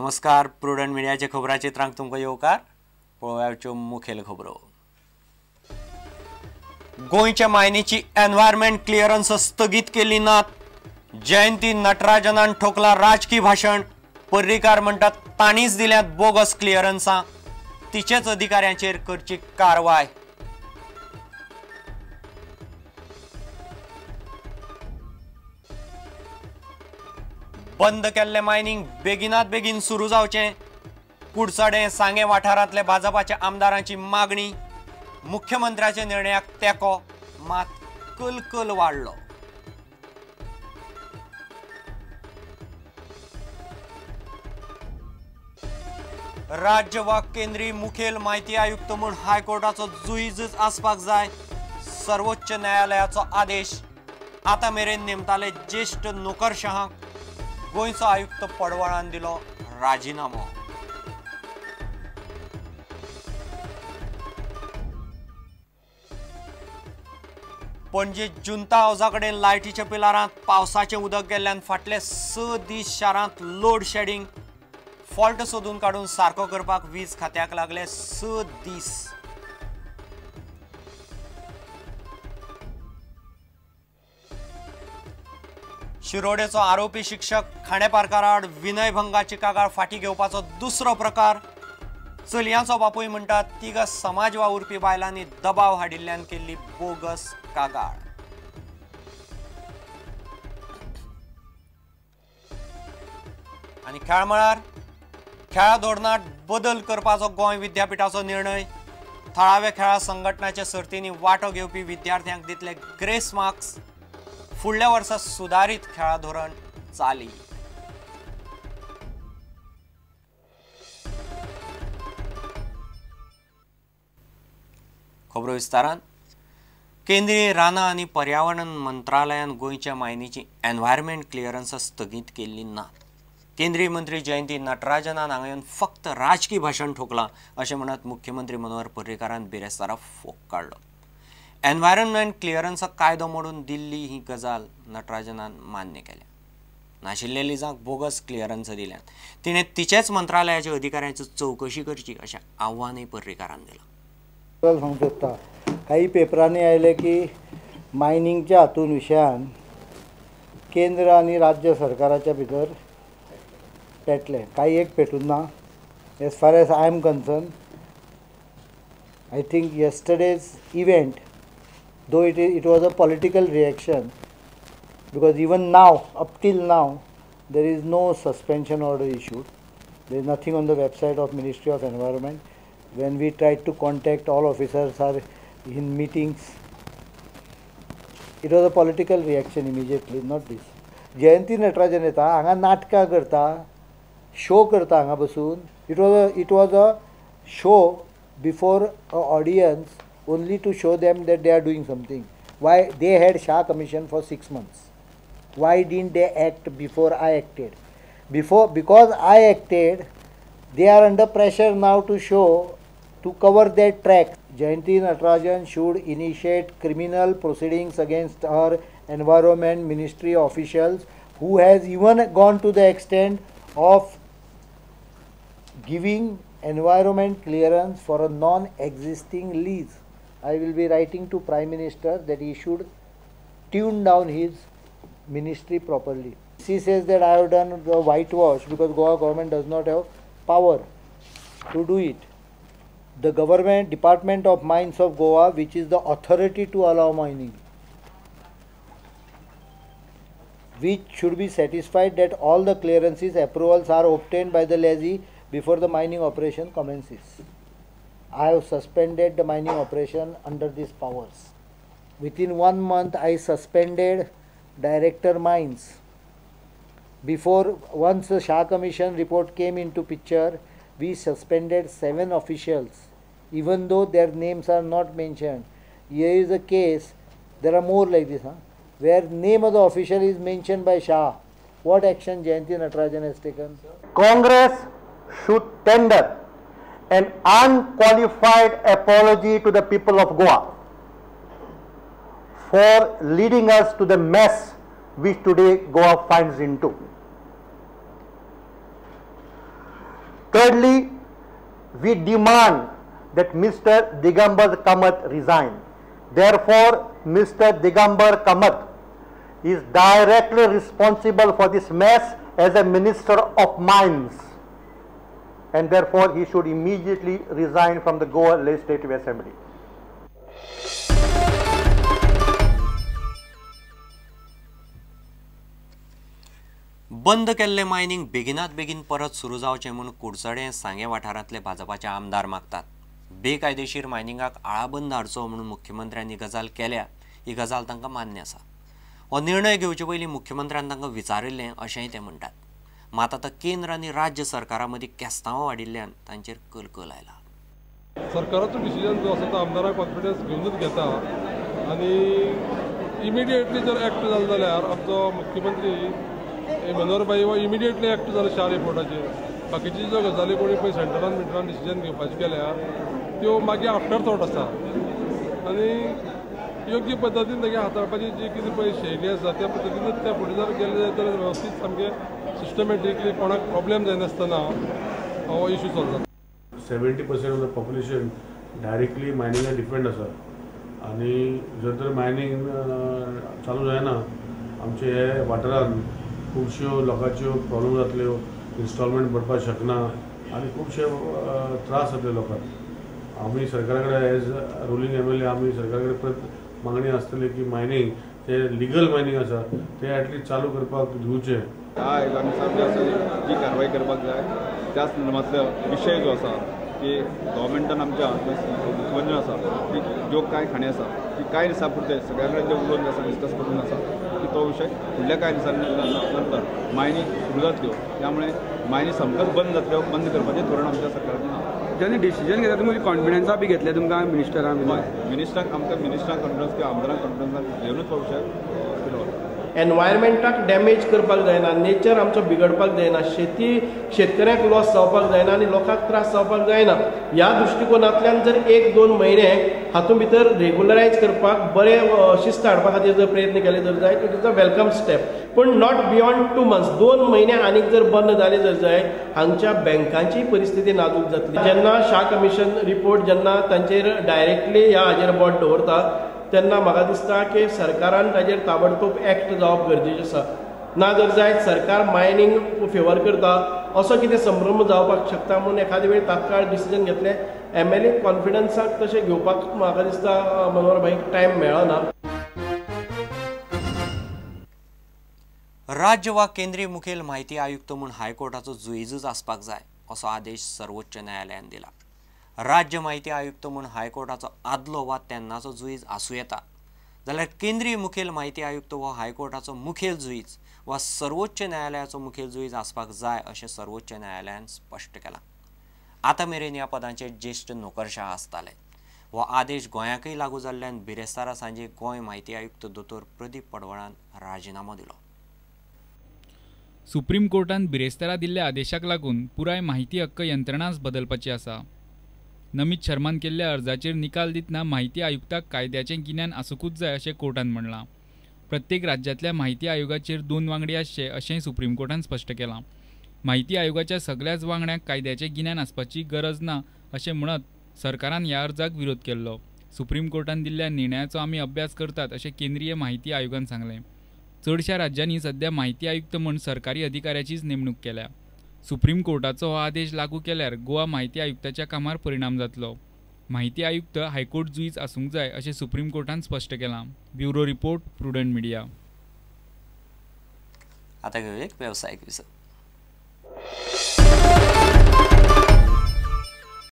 नमस्कार. प्रुडंट मिडियाचे खबरां चित्रांक तुमकां येवकार. पळोवयाच्यो मुखेल खबरो. गोंयच्या मायनीची एनवायरमेंट क्लियरन्स स्थगीत केली नात. जयंती नटराजनान ठोकला राजकीय भाषण. पर्रीकार म्हणटात ताणीच दिल्यात बोगस क्लियरन्सां. तिचेच अधिकाऱ्यांचेर करची कारवाय. बंद केल्ले मायनिंग बेगिनात बेगीन सुरू जावचें. कुडचडे सांगे वाठारांतल्या भाजपाच्या आमदारांची मागणी. मुख्यमंत्र्याच्या निर्णयाक तेंको, मात कलकल वाडलो. राज्य वा केंद्रीय मुखेल म्हायती आयुक्त म्हूण हायकोर्टाचो जुईजच आसपाक जाय. सर्वोच्च न्यायालयाचो आदेश. आतां मेरेन नेमताले ज्येष्ठ नोकरशहांक गोंयचो आयुक्त पडवळान दिलो राजिनामो. पणजे जुंता हावसा कडेन लायटीच्या पिलारांत पावसाचें उदक गेल्ल्यान फाटले 6 दीस शारांत लोड शेडिंग. फॉल्ट सोदून काडून सारको करपाक वीज खात्याक लागले 6 दीस. शिरोडेचो आरोपी शिक्षक खांडेपारकार आड विनयभंगाची कागाळ फाटीं घेवपाचो दुसरो प्रकार. चलयांचो बापूय म्हणटात तिगा समाज वावुरपी बायलांनी दबाव हाडिल्ल्यान केल्ली बोगस कागाळ. आनी खेळ मळार खेळा धोरणांत बदल करपाचो गोंय विद्यापीठाचो निर्णय. थळाव्या खेळा संघटनाच्या सर्तींनी वांटो घेवपी विद्यार्थ्यांक दितले ग्रेस मार्क्स. फुडल्या वर्सा सुधारीत खेळा धोरण चाली. खबरो विस्तारान. केंद्रीय रानां आनी पर्यावरण मंत्रालयान गोंयच्या मायनीची एनवायरमेंट क्लियरन्स स्थगीत केल्ली नात. केंद्रीय मंत्री जयंती नटराजनान हांगा येवन फक्त राजकीय भाशण ठोकलां अशें म्हणत मुख्यमंत्री मनोहर पर्रीकारान बिरेस्तारा फोग काडलो. एनवायरमेंट क्लियरन्स कायदो मोडून दिल्ली ही गजाल नटराजनान मान्य केल्या. नाशिल्ल्या लिजांक बोगस क्लियरन्स दिल्यात. तिणें तिचेच मंत्रालयाच्या अधिकाऱ्यांची चवकशी करची अशें आव्हानय पर्रीकारान दिलां. सांगू शकता काही पेपरांनी आयले की मायनिंगच्या हातून विशयान केंद्र आनी राज्य सरकाराच्या भितर पेटले. काही एक पेटून ना. As far as I am concerned, I think yesterday's event, though it was a political reaction, because even now, up till now, there is no suspension order issued. There is nothing on the website of Ministry of Environment. When we tried to contact, all officers are in meetings. It was a political reaction immediately, not this. Jayanti Natarajan येता हांगा नाटकां करता, show करता हांगा बसून. It was a show before an audience, only to show them that they are doing something. Why they had Shah Commission for 6 months? Why didn't they act before I acted? Because I acted, they are under pressure now to show, to cover their track. Jayanti Natarajan should initiate criminal proceedings against her Environment Ministry officials, who has even gone to the extent of giving environment clearance for a non-existing lease. I will be writing to Prime Minister that he should tune down his ministry properly. She says that I have done the whitewash because Goa government does not have power to do it. The government Department of Mines of Goa, which is the authority to allow mining, which should be satisfied that all the clearances approvals are obtained by the lessee before the mining operation commences. I have suspended the mining operation under these powers. Within 1 month, I suspended Director Mines. Before, once the Shah Commission report came into picture, we suspended 7 officials, even though their names are not mentioned. Here is a case, there are more like this, where name of the official is mentioned by Shah. What action Jayanti Natarajan has taken? Congress should tender an unqualified apology to the people of Goa for leading us to the mess which today Goa finds into. Thirdly, we demand that Mr. Digambar Kamath resign. Therefore, Mr. Digambar Kamath is directly responsible for this mess as a Minister of Mines, and therefore he should immediately resign from the Goa Legislative Assembly. बंद केल्ले mining बेगिनात बेगीन परत सुरू जावचें म्हूण कुडचडे सांगे वाठारांतले भाजपाचे आमदार मागतात. बेकायदेशीर मायनिंगाक आळाबंद हाडचो म्हणून मुख्यमंत्र्यांनी गजाल केल्या ही गजाल तांकां मान्य आसा. हो निर्णय घेवचे पयलीं मुख्यमंत्र्यान तांकां विचारिल्लें अशेंय ते म्हणटात. मात आतां केंद्र आनी राज्य सरकारां मदीं केस्तांवां वाडिल्ल्यान तांचेर कलकल आयला. सरकाराचो डिसिजन जो आसा तो आमदारांक कॉन्फिडन्स घेवनूच घेता आनी इमिडिएटली जर एक्ट जालो जाल्यार आमचो मुख्यमंत्री मनोहर भाई हो इमिडिएटली एक्ट जालो शार रिपोर्टाचेर. बाकीची ज्यो गजाली कोणी पळय सेंटरान मिटरान डिसिजन घेवपाचे केल्या त्यो मागीर आफ्टर थॉट आसा आनी योग्य पद्दतीन तागे हाताळपाची जी कितें पळय शैली आसा त्या पद्दतीनूच त्या फुडें जर गेले जाल्यार वेवस्थीत सामकें सिस्टमॅटिकली कोणाक प्रॉब्लेम जायनासतना हो इशू सॉल्व जाता. 70% ऑफ द पॉप्युलेशन डायरेक्टली मायनिंगाक डिपेंड आसा आनी जर तर मायनिंग चालू जायना आमचे हे वाठारांत खुबश्यो लोकांच्यो प्रॉब्लेम जातल्यो, इन्स्टॉलमेंट भरपाक शकना आनी खुबशे त्रास जातले लोकांक. आमी सरकारा कडेन एज रुलींग MLA आमी सरकारा कडेन परत मागणी आसतली की मायनिंग ते लिगल मायनिंग आसा ते एटलीस्ट चालू करपाक दिवचें. ह्या आयोगानुसार जी कारवाई करपाक जाय त्या संदर्भातलो विशय जो आसा की गव्हर्मेंटान आमच्या मुख्यमंत्री आसा की ज्यो कांय खाणी आसा ती कांय दिसा पुरते सगळ्या कडेन जे उलोवन आसा डिस्कस करून आसा की तो विषय फुडल्या कांय दिसांनी नंतर मायनिंग सुरू जातल्यो त्यामुळे मायनी सामकोच बंद जातल्यो बंद करपाचें धोरण आमच्या सरकारान आसा. जेन्ना डिसिजन घेता तुमकां कॉन्फिडन्सा बी घेतले तुमकां मिनिस्टरान मिनिस्टराक आमकां मिनिस्टराक कॉन्फिडन्स किंवा आमदारांक कॉन्फिडन्स घेवनूच हो विशय केलो वता. एनवायरमेंटाक डॅमेज करपाक जायना, नेचर आमचो बिगडपाक जायना, शेतकऱ्याक लॉस जावपाक जायना आनी लोकांक त्रास जावपाक जायना. ह्या दृश्टिकोनांतल्यान जर 1-2 म्हयने हातूंत भितर रेग्युलरायज करपाक बरे शिस्त हाडपा खातीर जर प्रयत्न केले जर जाय it is a welcome step. पूण नॉट बियॉन्ड 2 मंथ्स 2 म्हयने आनीक जर बंद जाले जर जाय हांगच्या बँकांची परिस्थिती नाजूक जातली. जेन्ना शाह कमिशन रिपोर्ट जेन्ना तांचेर डायरेक्टली ह्या हाजेर बोट दवरता तेन्ना म्हाका दिसता की सरकारान ताजेर ताबडतोब एक्ट जावप गरजेचें आसा. ना जर जायत सरकार मायनिंग फेवर करता असो कितें संभ्रम जावपाक शकता म्हणून एखादे वेळ तात्काळ डिसिजन घेतले MLA कॉन्फिडन्साक तशें घेवपाक म्हाका दिसता मनोहर भाईक टायम मेळना. राज्य वा केंद्रीय मुखेल म्हायती आयुक्त म्हूण हायकोर्टाचो जुईजूच आसपाक जाय असो आदेश सर्वोच्च न्यायालयान दिला. राज्य म्हायती आयुक्त म्हूण हायकोर्टाचो आदलो वा तेन्नाचो जुईज आसूं येता जाल्यार केंद्रीय मुखेल म्हायती आयुक्त हो हायकोर्टाचो मुखेल जुईज वा सर्वोच्च न्यायालयाचो मुखेल जुईज आसपाक जाय अशें सर्वोच्च न्यायालयान स्पश्ट केलां. आतां मेरेन ह्या पदांचेर ज्येश्ठ नोकरशाह आसताले. हो आदेश गोंयाकय लागू जाल्ल्यान बिरेस्तारा सांजे गोंय म्हायती आयुक्त दोतोर प्रदीप पडवळान राजिनामो दिलो. सुप्रीम कोर्टान बिरेस्तारा दिल्ल्या आदेशाक लागून पुराय माहिती हक्क यंत्रणाच बदलपाची आसा. नमित शर्मान केल्ल्या अर्जाचेर निकाल दितना माहिती आयुक्ताक कायद्याचें गिन्यान आसूंकूच जाय अशें कोर्टान म्हणलां. प्रत्येक राज्यांतल्या माहिती आयोगाचेर 2 वांगडी आसचे अशेंय सुप्रीम कोर्टान स्पश्ट केलां. माहिती आयोगाच्या सगळ्याच वांगड्यांक कायद्याचें गिन्यान आसपाची गरज ना अशें म्हणत सरकारान ह्या अर्जाक विरोध केल्लो. सुप्रीम कोर्टान दिल्ल्या निर्णयाचो आमी अभ्यास करतात अशें केंद्रीय माहिती आयोगान सांगलें. चडशा राज्यांनी सध्या माहिती आयुक्त म्हूण सरकारी अधिकाऱ्याचीच नेमणूक केल्या. सुप्रीम कोर्टाचो हो आदेश लागू केल्यार गोवा माहिती आयुक्ताच्या कामार परिणाम जातलो. माहिती आयुक्त हायकोर्ट जुईज आसूंक जाय अशें सुप्रीम कोर्टान स्पश्ट केलां. Bureau report, prudent media. आता घेऊ एक व्यावसायिक विसर.